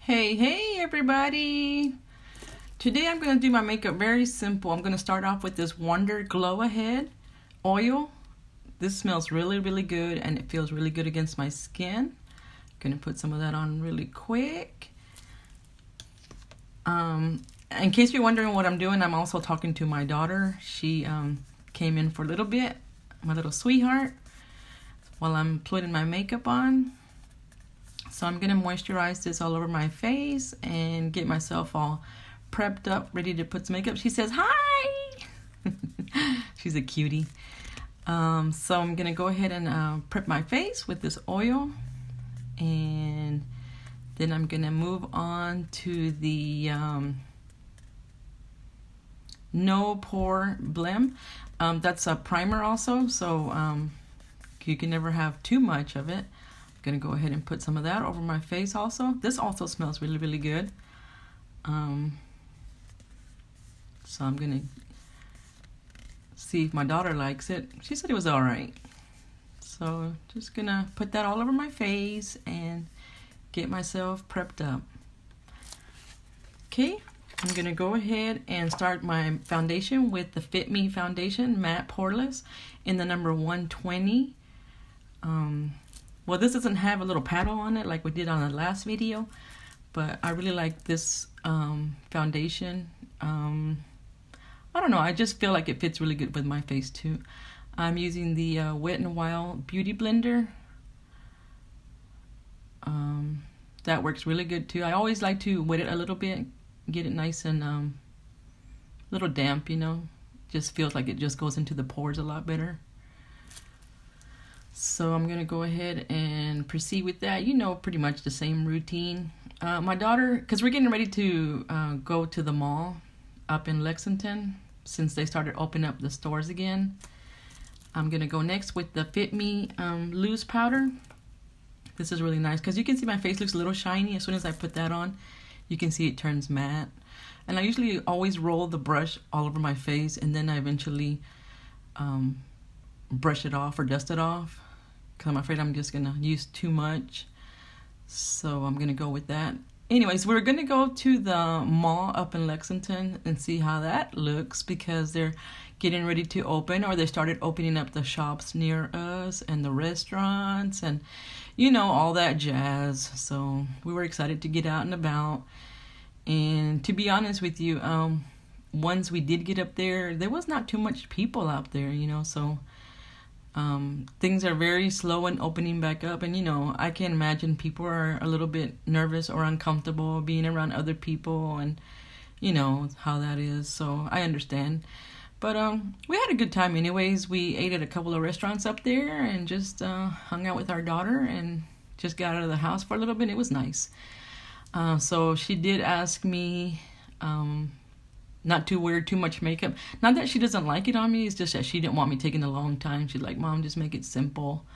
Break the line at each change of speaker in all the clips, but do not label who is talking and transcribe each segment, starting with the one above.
Hey everybody! Today I'm going to do my makeup very simple. I'm going to start off with this Wonder Glow Ahead oil. This smells really good and it feels really good against my skin. Going to put some of that on really quick. In case you're wondering what I'm doing, I'm also talking to my daughter. She came in for a little bit, my little sweetheart, while I'm putting my makeup on. So I'm going to moisturize this all over my face and get myself all prepped up, ready to put some makeup. She says, hi! She's a cutie. So I'm going to go ahead and prep my face with this oil. And then I'm going to move on to the No Pore Blem. That's a primer also, so you can never have too much of it. Gonna go ahead and put some of that over my face also. This also smells really good. So I'm gonna see if my daughter likes it. She said it was alright. So just gonna put that all over my face and get myself prepped up. Okay, I'm gonna go ahead and start my foundation with the Fit Me foundation, matte poreless, in the number 120. Well, this doesn't have a little paddle on it like we did on the last video, but I really like this foundation. I don't know, I just feel like it fits really good with my face too. I'm using the Wet n Wild Beauty Blender. That works really good too. I always like to wet it a little bit, get it nice and a little damp, you know. Just feels like it just goes into the pores a lot better. So I'm going to go ahead and proceed with that. You know, pretty much the same routine. My daughter, because we're getting ready to go to the mall up in Lexington since they started opening up the stores again. I'm going to go next with the Fit Me loose powder. This is really nice because you can see my face looks a little shiny. As soon as I put that on, you can see it turns matte. And I usually always roll the brush all over my face and then I eventually brush it off or dust it off. Because I'm afraid I'm just going to use too much. So I'm going to go with that. Anyways, we're going to go to the mall up in Lexington and see how that looks because they're getting ready to open, or they started opening up the shops near us and the restaurants and, you know, all that jazz. So we were excited to get out and about. And to be honest with you, once we did get up there, there was not too much people out there, you know, so things are very slow in opening back up. And, you know, I can imagine people are a little bit nervous or uncomfortable being around other people and, you know, how that is. So I understand. But we had a good time anyways. We ate at a couple of restaurants up there and just hung out with our daughter and just got out of the house for a little bit. It was nice. So she did ask me not to wear too much makeup. Not that she doesn't like it on me, it's just that she didn't want me taking a long time. She's like, Mom, just make it simple.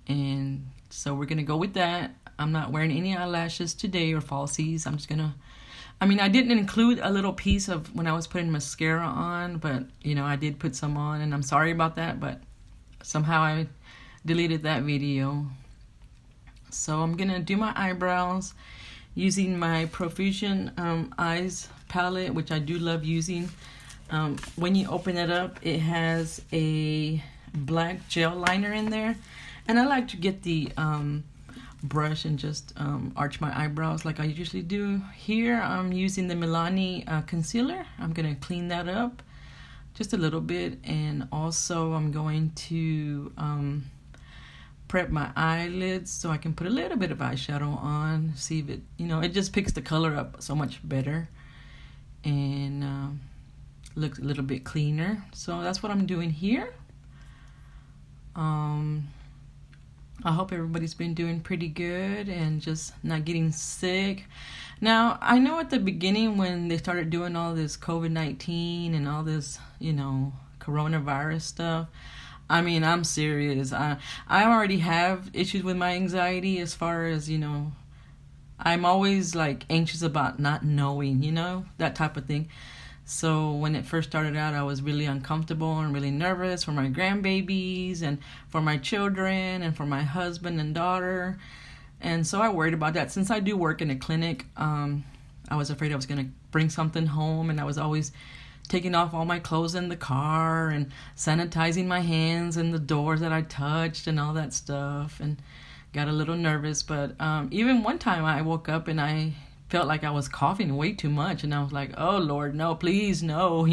And so we're going to go with that. I'm not wearing any eyelashes today or falsies. I'm just going to, I mean, I didn't include a little piece of when I was putting mascara on, but, you know, I did put some on, and I'm sorry about that, but somehow I deleted that video. So I'm going to do my eyebrows using my Profusion Eyes palette, which I do love using. When you open it up, it has a black gel liner in there, and I like to get the brush and just arch my eyebrows like I usually do. Here I'm using the Milani concealer. I'm going to clean that up just a little bit, and also I'm going to prep my eyelids so I can put a little bit of eyeshadow on, see if it, you know, it just picks the color up so much better and looks a little bit cleaner. So that's what I'm doing here. I hope everybody's been doing pretty good and just not getting sick. Now, I know at the beginning when they started doing all this COVID-19 and all this, you know, coronavirus stuff, I mean, I'm serious. I already have issues with my anxiety as far as, you know, I'm always like anxious about not knowing, you know, that type of thing. So when it first started out, I was really uncomfortable and really nervous for my grandbabies and for my children and for my husband and daughter. And so I worried about that. Since I do work in a clinic, I was afraid I was going to bring something home, and I was always taking off all my clothes in the car and sanitizing my hands and the doors that I touched and all that stuff, and got a little nervous. But even one time I woke up and I felt like I was coughing way too much, and I was like, oh Lord, no, please, no,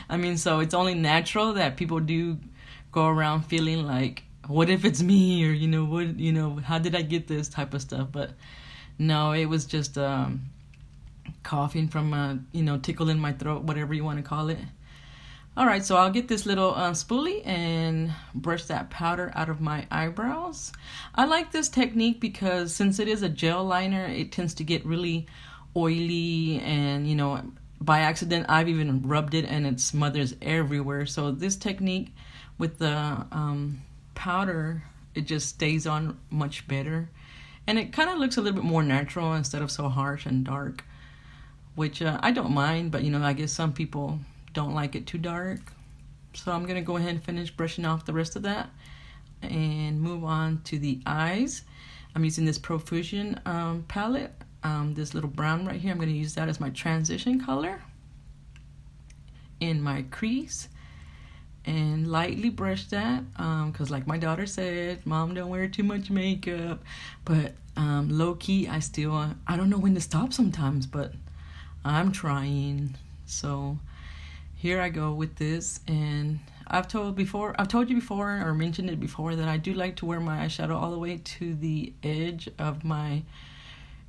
I mean, so it's only natural that people do go around feeling like, what if it's me, or how did I get this type of stuff. But no, it was just coughing from tickle in my throat, whatever you want to call it. All right, so I'll get this little spoolie and brush that powder out of my eyebrows. I like this technique because since it is a gel liner, it tends to get really oily, and by accident I've even rubbed it and it smothers everywhere. So this technique with the powder, it just stays on much better, and it kind of looks a little bit more natural instead of so harsh and dark, which I don't mind, but I guess some people don't like it too dark. So I'm going to go ahead and finish brushing off the rest of that and move on to the eyes. I'm using this Profusion palette, this little brown right here. I'm going to use that as my transition color in my crease and lightly brush that because like my daughter said, Mom, don't wear too much makeup. But low-key, I don't know when to stop sometimes, but I'm trying. So here I go with this, and I've told you before or mentioned it before that I do like to wear my eyeshadow all the way to the edge of my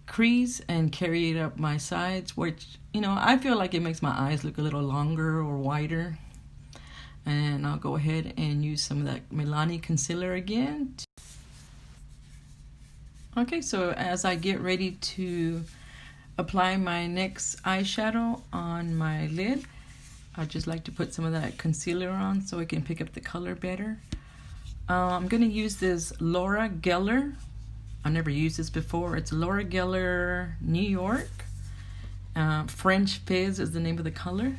crease and carry it up my sides, which I feel like it makes my eyes look a little longer or wider. And I'll go ahead and use some of that Milani concealer again. Okay, so as I get ready to apply my next eyeshadow on my lid, I just like to put some of that concealer on so I can pick up the color better. I'm going to use this Laura Geller. I've never used this before. It's Laura Geller New York. French Fizz is the name of the color.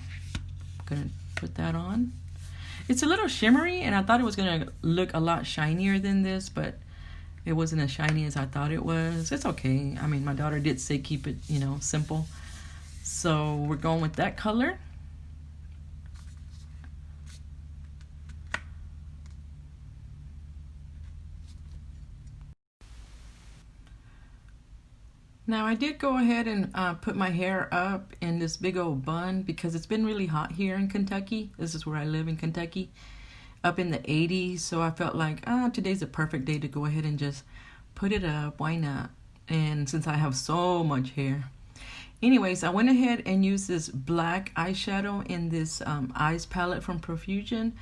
I'm going to put that on. It's a little shimmery, and I thought it was going to look a lot shinier than this, but it wasn't as shiny as I thought it was. It's okay. I mean, my daughter did say keep it, simple. So we're going with that color. Now I did go ahead and put my hair up in this big old bun because it's been really hot here in Kentucky. This is where I live in Kentucky, up in the 80s. So I felt like today's a perfect day to go ahead and just put it up. Why not? And since I have so much hair. Anyways, I went ahead and used this black eyeshadow in this eyes palette from Profusion,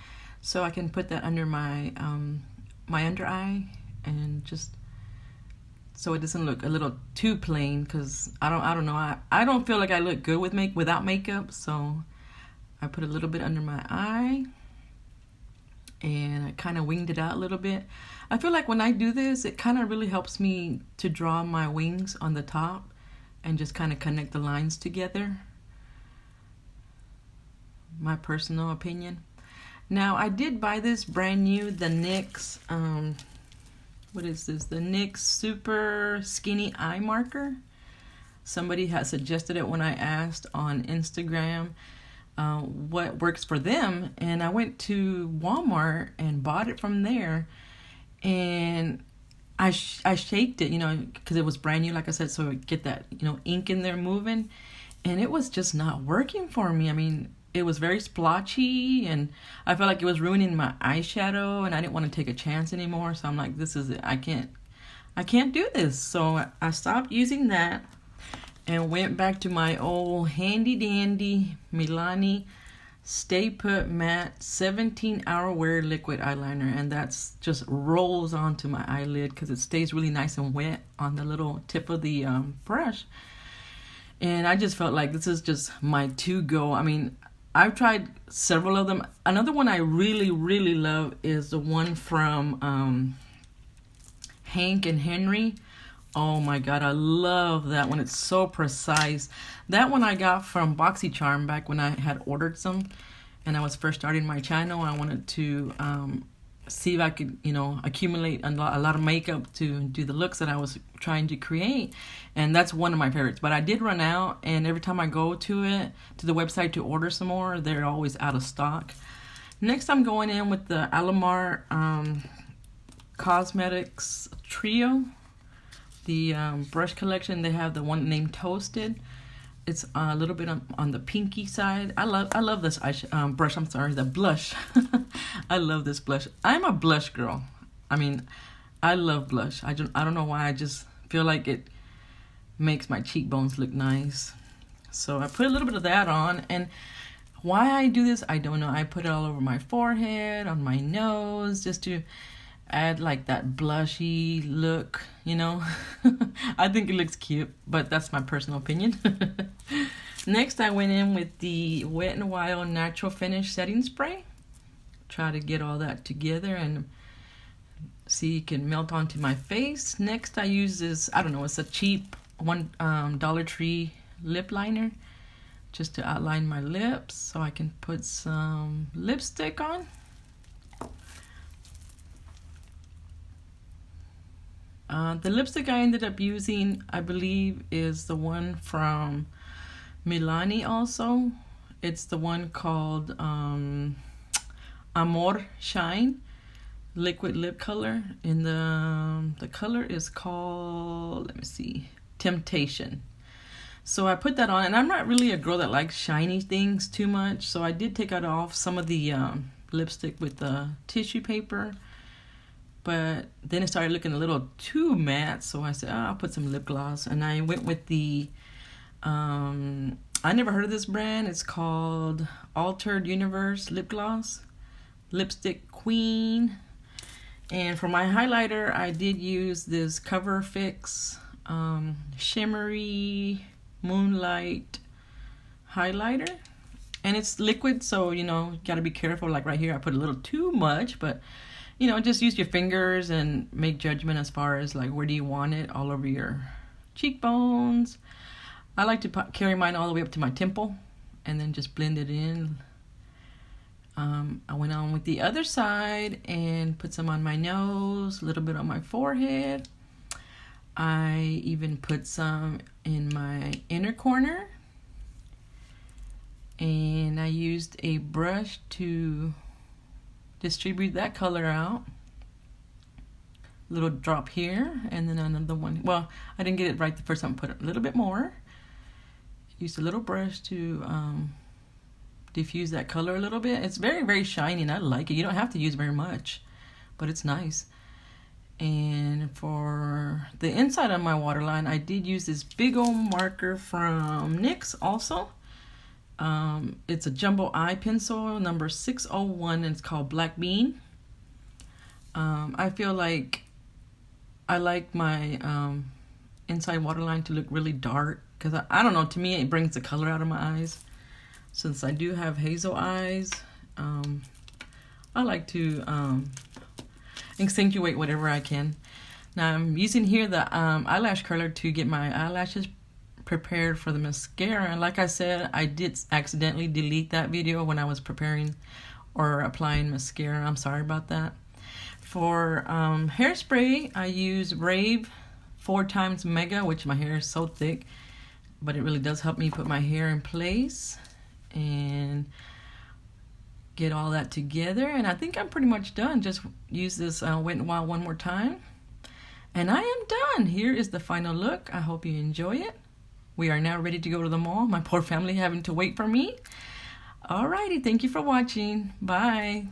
so I can put that under my my under eye, and just so it doesn't look a little too plain, because I don't know, I don't feel like I look good without makeup. So I put a little bit under my eye and I kind of winged it out a little bit. I feel like when I do this, it kind of really helps me to draw my wings on the top and just kind of connect the lines together. My personal opinion. Now I did buy this brand new, the NYX what is this? The NYX Super Skinny Eye Marker. Somebody had suggested it when I asked on Instagram what works for them, and I went to Walmart and bought it from there, and I shaked it, because it was brand new, like I said, so I get that, ink in there moving, and it was just not working for me. I mean, it was very splotchy, and I felt like it was ruining my eyeshadow, and I didn't want to take a chance anymore. So I'm like, this is it. I can't do this. So I stopped using that and went back to my old handy dandy Milani Stay Put Matte 17-hour wear liquid eyeliner, and that's just rolls onto my eyelid because it stays really nice and wet on the little tip of the brush. And I just felt like this is just my to-go. I mean, I've tried several of them. Another one I really, really love is the one from Hank and Henry. Oh my God, I love that one. It's so precise. That one I got from BoxyCharm back when I had ordered some and I was first starting my channel. I wanted to see if I could, you know, accumulate a lot of makeup to do the looks that I was trying to create. And that's one of my favorites. But I did run out, and every time I go to the website to order some more, they're always out of stock. Next, I'm going in with the Alamar Cosmetics Trio. The brush collection, they have the one named Toasted. It's a little bit on the pinky side. I love this brush. I'm sorry, the blush. I love this blush. I'm a blush girl. I mean, I love blush. I don't know why. I just feel like it makes my cheekbones look nice. So I put a little bit of that on, and why I do this, I don't know. I put it all over my forehead, on my nose, just to add like that blushy look, you know. I think it looks cute, but that's my personal opinion. Next, I went in with the Wet n Wild Natural Finish Setting Spray. Try to get all that together and see it can melt onto my face. Next, I use this, I don't know, it's a cheap Dollar Tree lip liner, just to outline my lips so I can put some lipstick on. The lipstick I ended up using, I believe, is the one from Milani also. It's the one called Amor Shine liquid lip color. And the color is called, let me see, Temptation. So I put that on, and I'm not really a girl that likes shiny things too much, so I did take it off some of the lipstick with the tissue paper. But then it started looking a little too matte, so I said, I'll put some lip gloss. And I went with the, I never heard of this brand. It's called Altered Universe Lip Gloss. Lipstick Queen. And for my highlighter, I did use this Cover Fix Shimmery Moonlight highlighter. And it's liquid, so, you know, you gotta be careful. Like right here, I put a little too much, but you know, just use your fingers and make judgment as far as like where do you want it, all over your cheekbones. I like to carry mine all the way up to my temple and then just blend it in. I went on with the other side and put some on my nose, a little bit on my forehead. I even put some in my inner corner. And I used a brush to distribute that color out. Little drop here, and then another one. Well, I didn't get it right the first time. Put a little bit more. Used a little brush to diffuse that color a little bit. It's very, very shiny, and I like it. You don't have to use very much, but it's nice. And for the inside of my waterline, I did use this big old marker from NYX also. It's a jumbo eye pencil number 601, and it's called Black Bean. I feel like I like my inside waterline to look really dark, because I don't know, to me it brings the color out of my eyes. Since I do have hazel eyes, I like to accentuate whatever I can. Now I'm using here the eyelash curler to get my eyelashes prepared for the mascara. And like I said, I did accidentally delete that video when I was preparing or applying mascara. I'm sorry about that. For hairspray, I use Rave 4x Mega, which my hair is so thick, but it really does help me put my hair in place and get all that together. And I think I'm pretty much done. Just use this Wet n Wild one more time, and I am done. Here is the final look. I hope you enjoy it. We are now ready to go to the mall. My poor family having to wait for me. Alrighty, thank you for watching. Bye.